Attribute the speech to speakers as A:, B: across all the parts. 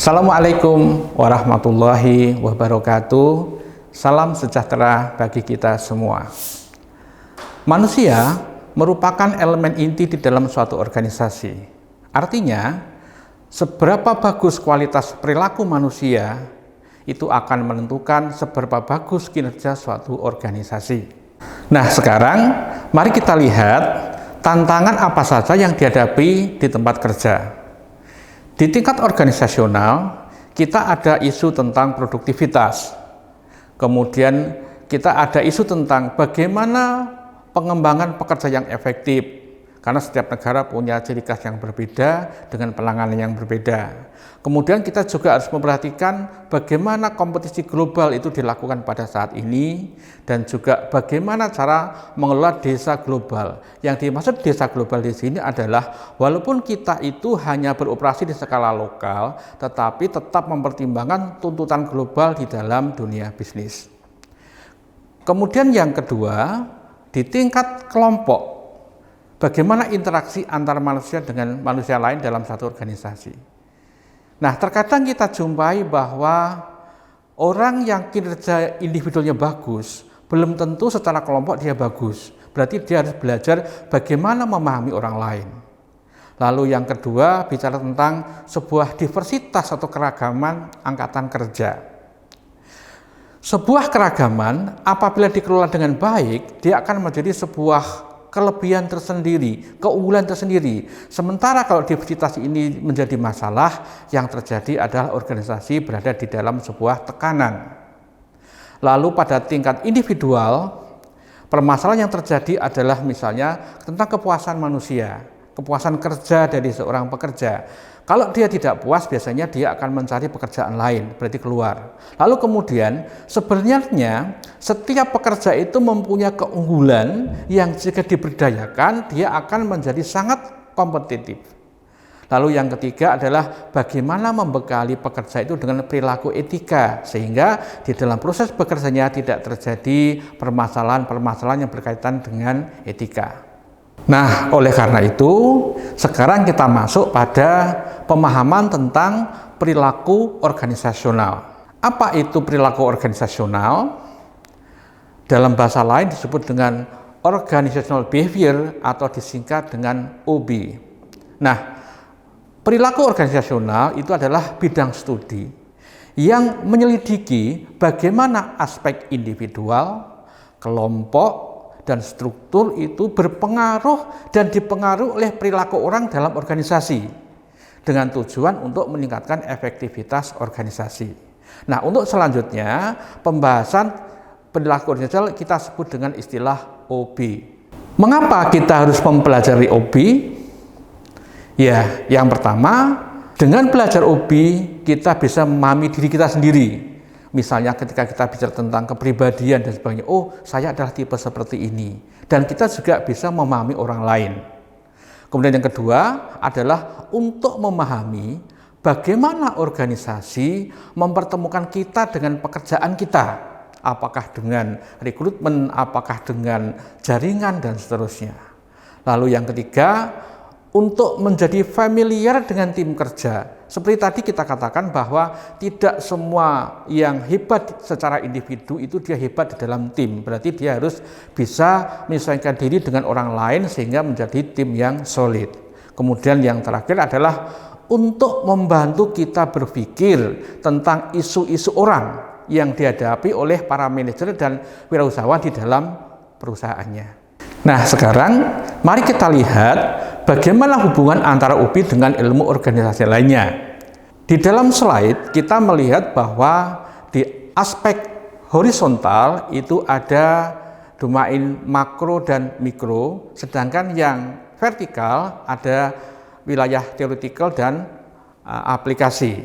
A: Assalamualaikum warahmatullahi wabarakatuh. Salam sejahtera bagi kita semua. Manusia merupakan elemen inti di dalam suatu organisasi. Artinya, seberapa bagus kualitas perilaku manusia, itu akan menentukan seberapa bagus kinerja suatu organisasi. Nah, sekarang mari kita lihat tantangan apa saja yang dihadapi di tempat kerja. Di tingkat organisasional, kita ada isu tentang produktivitas. Kemudian kita ada isu tentang bagaimana pengembangan pekerja yang efektif. Karena setiap negara punya ciri khas yang berbeda dengan penanganan yang berbeda. Kemudian kita juga harus memperhatikan bagaimana kompetisi global itu dilakukan pada saat ini dan juga bagaimana cara mengelola desa global. Yang dimaksud desa global di sini adalah walaupun kita itu hanya beroperasi di skala lokal, tetapi tetap mempertimbangkan tuntutan global di dalam dunia bisnis. Kemudian yang kedua, di tingkat kelompok, bagaimana interaksi antar manusia dengan manusia lain dalam satu organisasi. Nah, terkadang kita jumpai bahwa orang yang kinerja individualnya bagus, belum tentu secara kelompok dia bagus. Berarti dia harus belajar bagaimana memahami orang lain. Lalu yang kedua, bicara tentang sebuah diversitas atau keragaman angkatan kerja. Sebuah keragaman apabila dikelola dengan baik, dia akan menjadi sebuah kelebihan tersendiri, keunggulan tersendiri. Sementara kalau diversitas ini menjadi masalah, yang terjadi adalah organisasi berada di dalam sebuah tekanan. Lalu pada tingkat individual, permasalahan yang terjadi adalah misalnya tentang kepuasan manusia, kepuasan kerja dari seorang pekerja. Kalau dia tidak puas, biasanya dia akan mencari pekerjaan lain, berarti keluar. Lalu kemudian, sebenarnya setiap pekerja itu mempunyai keunggulan yang jika diberdayakan, dia akan menjadi sangat kompetitif. Lalu yang ketiga adalah bagaimana membekali pekerja itu dengan perilaku etika, sehingga di dalam proses bekerjanya tidak terjadi permasalahan-permasalahan yang berkaitan dengan etika. Nah, oleh karena itu, sekarang kita masuk pada pemahaman tentang perilaku organisasional. Apa itu perilaku organisasional? Dalam bahasa lain disebut dengan organizational behavior atau disingkat dengan OB. Nah, perilaku organisasional itu adalah bidang studi yang menyelidiki bagaimana aspek individual, kelompok, dan struktur itu berpengaruh dan dipengaruhi oleh perilaku orang dalam organisasi dengan tujuan untuk meningkatkan efektivitas organisasi. Nah, untuk selanjutnya pembahasan perilaku organisasional kita sebut dengan istilah OB. Mengapa kita harus mempelajari OB? Ya, yang pertama, dengan belajar OB kita bisa memahami diri kita sendiri. Misalnya ketika kita bicara tentang kepribadian dan sebagainya, oh saya adalah tipe seperti ini. Dan kita juga bisa memahami orang lain. Kemudian yang kedua adalah untuk memahami bagaimana organisasi mempertemukan kita dengan pekerjaan kita. Apakah dengan rekrutmen, apakah dengan jaringan, dan seterusnya. Lalu yang ketiga, untuk menjadi familiar dengan tim kerja. Seperti tadi kita katakan bahwa tidak semua yang hebat secara individu itu dia hebat di dalam tim. Berarti dia harus bisa menyesuaikan diri dengan orang lain sehingga menjadi tim yang solid. Kemudian yang terakhir adalah untuk membantu kita berpikir tentang isu-isu orang yang dihadapi oleh para manajer dan wirausahawan di dalam perusahaannya. Nah, sekarang mari kita lihat bagaimana hubungan antara UPI dengan ilmu organisasi lainnya. Di dalam slide kita melihat bahwa di aspek horizontal itu ada domain makro dan mikro, sedangkan yang vertikal ada wilayah teoretikal dan aplikasi.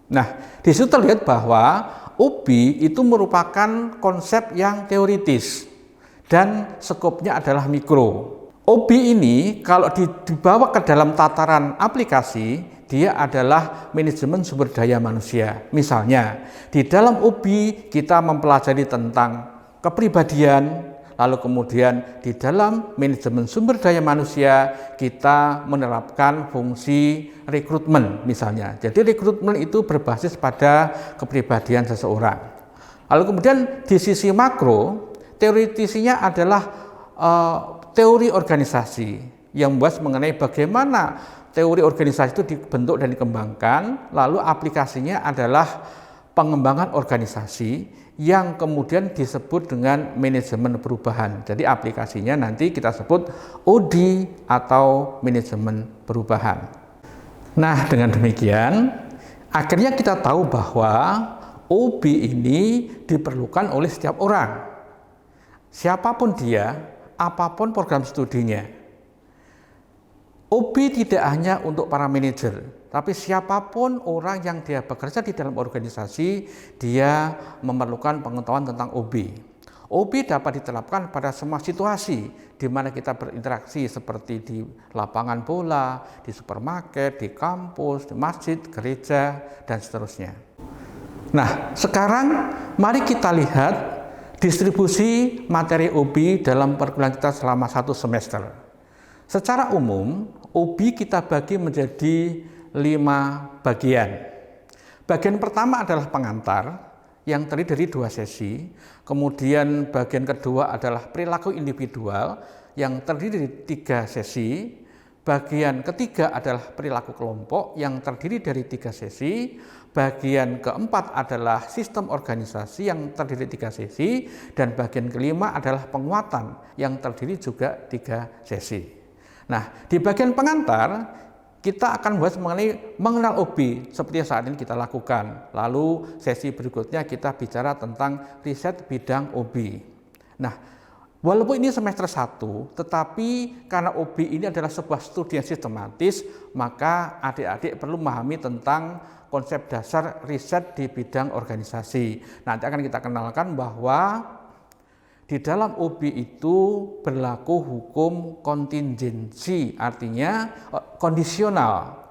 A: Nah, di situ terlihat bahwa UPI itu merupakan konsep yang teoritis dan skopnya adalah mikro. OB ini kalau dibawa ke dalam tataran aplikasi, dia adalah manajemen sumber daya manusia. Misalnya, di dalam OB kita mempelajari tentang kepribadian, Lalu kemudian di dalam manajemen sumber daya manusia kita menerapkan fungsi rekrutmen misalnya. Jadi rekrutmen itu berbasis pada kepribadian seseorang. Lalu kemudian di sisi makro, teoretisnya adalah teori organisasi yang membahas mengenai bagaimana teori organisasi itu dibentuk dan dikembangkan, lalu aplikasinya adalah pengembangan organisasi yang kemudian disebut dengan manajemen perubahan. Jadi aplikasinya nanti kita sebut OD atau manajemen perubahan. Nah, dengan demikian akhirnya kita tahu bahwa OB ini diperlukan oleh setiap orang. Siapapun dia, apapun program studinya. OB tidak hanya untuk para manajer, tapi siapapun orang yang dia bekerja di dalam organisasi, dia memerlukan pengetahuan tentang OB. OB dapat diterapkan pada semua situasi di mana kita berinteraksi seperti di lapangan bola, di supermarket, di kampus, di masjid, gereja, dan seterusnya. Nah, sekarang mari kita lihat distribusi materi OB dalam perkuliahan kita selama 1 semester. Secara umum, OB kita bagi menjadi 5 bagian. Bagian pertama adalah pengantar yang terdiri dari 2 sesi. Kemudian bagian kedua adalah perilaku individual yang terdiri dari 3 sesi. Bagian ketiga adalah perilaku kelompok yang terdiri dari 3 sesi. Bagian keempat adalah sistem organisasi yang terdiri dari 3 sesi. Dan bagian kelima adalah penguatan yang terdiri juga 3 sesi. Nah, di bagian pengantar kita akan bahas mengenai mengenal OB seperti saat ini kita lakukan. Lalu sesi berikutnya kita bicara tentang riset bidang OB. Nah, walaupun ini semester 1, tetapi karena OB ini adalah sebuah studi yang sistematis, maka adik-adik perlu memahami tentang konsep dasar riset di bidang organisasi. Nanti akan kita kenalkan bahwa di dalam OB itu berlaku hukum kontingensi, artinya kondisional.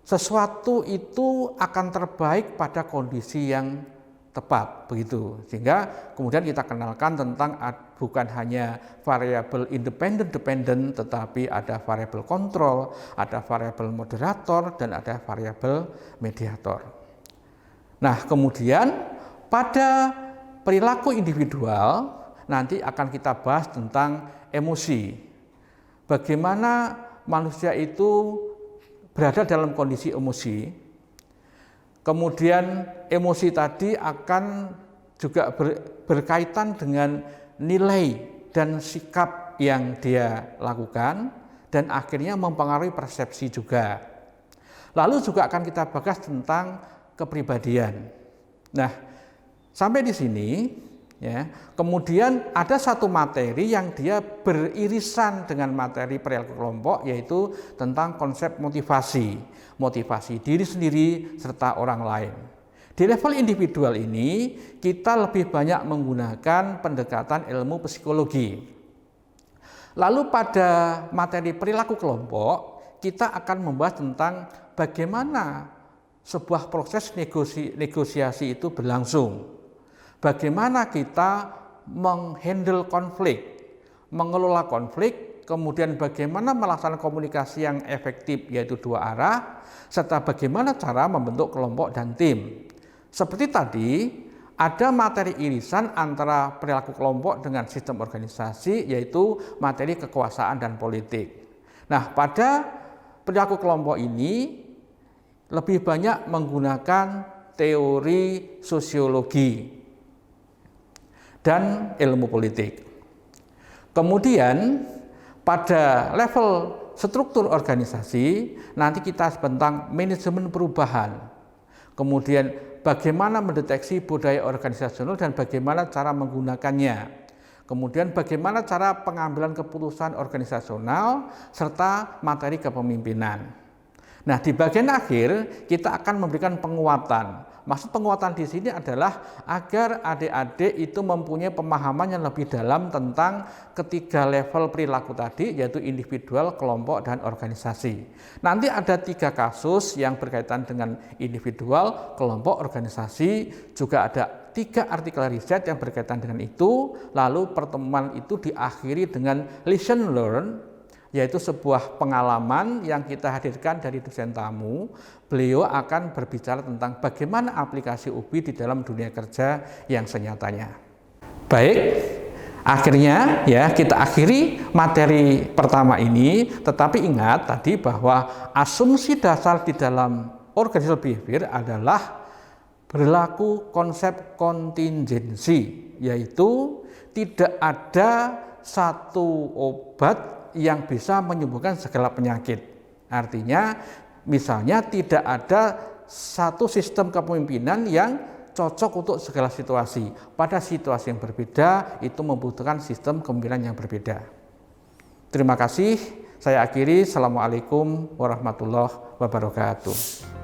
A: Sesuatu itu akan terbaik pada kondisi yang tepat, begitu. Sehingga kemudian kita kenalkan tentang bukan hanya variabel independen, tetapi ada variabel kontrol, ada variabel moderator, dan ada variabel mediator. Nah, kemudian pada perilaku individual nanti akan kita bahas tentang emosi. Bagaimana manusia itu berada dalam kondisi emosi. Kemudian emosi tadi akan juga berkaitan dengan nilai dan sikap yang dia lakukan dan akhirnya mempengaruhi persepsi juga. Lalu juga akan kita bahas tentang kepribadian. Nah, sampai di sini ya, kemudian ada satu materi yang dia beririsan dengan materi perilaku kelompok, yaitu tentang konsep motivasi diri sendiri serta orang lain. Di level individual ini kita lebih banyak menggunakan pendekatan ilmu psikologi. Lalu pada materi perilaku kelompok kita akan membahas tentang bagaimana sebuah proses negosiasi itu berlangsung. Bagaimana kita menghandle konflik, mengelola konflik, kemudian bagaimana melaksanakan komunikasi yang efektif yaitu 2 arah, serta bagaimana cara membentuk kelompok dan tim. Seperti tadi, ada materi irisan antara perilaku kelompok dengan sistem organisasi yaitu materi kekuasaan dan politik. Nah, pada perilaku kelompok ini lebih banyak menggunakan teori sosiologi dan ilmu politik. Kemudian pada level struktur organisasi nanti kita tentang manajemen perubahan. Kemudian bagaimana mendeteksi budaya organisasional dan bagaimana cara menggunakannya. Kemudian bagaimana cara pengambilan keputusan organisasional serta materi kepemimpinan. Nah, di bagian akhir kita akan memberikan penguatan. Maksud penguatan di sini adalah agar adik-adik itu mempunyai pemahaman yang lebih dalam tentang ketiga level perilaku tadi, yaitu individual, kelompok, dan organisasi. Nanti ada 3 kasus yang berkaitan dengan individual, kelompok, organisasi, juga ada 3 artikel riset yang berkaitan dengan itu. Lalu pertemuan itu diakhiri dengan lesson learned, yaitu sebuah pengalaman yang kita hadirkan dari dosen tamu. Beliau akan berbicara tentang bagaimana aplikasi UBI di dalam dunia kerja yang senyatanya. Baik, akhirnya ya kita akhiri materi pertama ini, tetapi ingat tadi bahwa asumsi dasar di dalam organizational behavior adalah berlaku konsep kontingensi, yaitu tidak ada satu obat yang bisa menyembuhkan segala penyakit. Artinya misalnya tidak ada satu sistem kepemimpinan yang cocok untuk segala situasi. Pada situasi yang berbeda itu membutuhkan sistem kepemimpinan yang berbeda. Terima kasih. Saya akhiri. Assalamualaikum warahmatullahi wabarakatuh.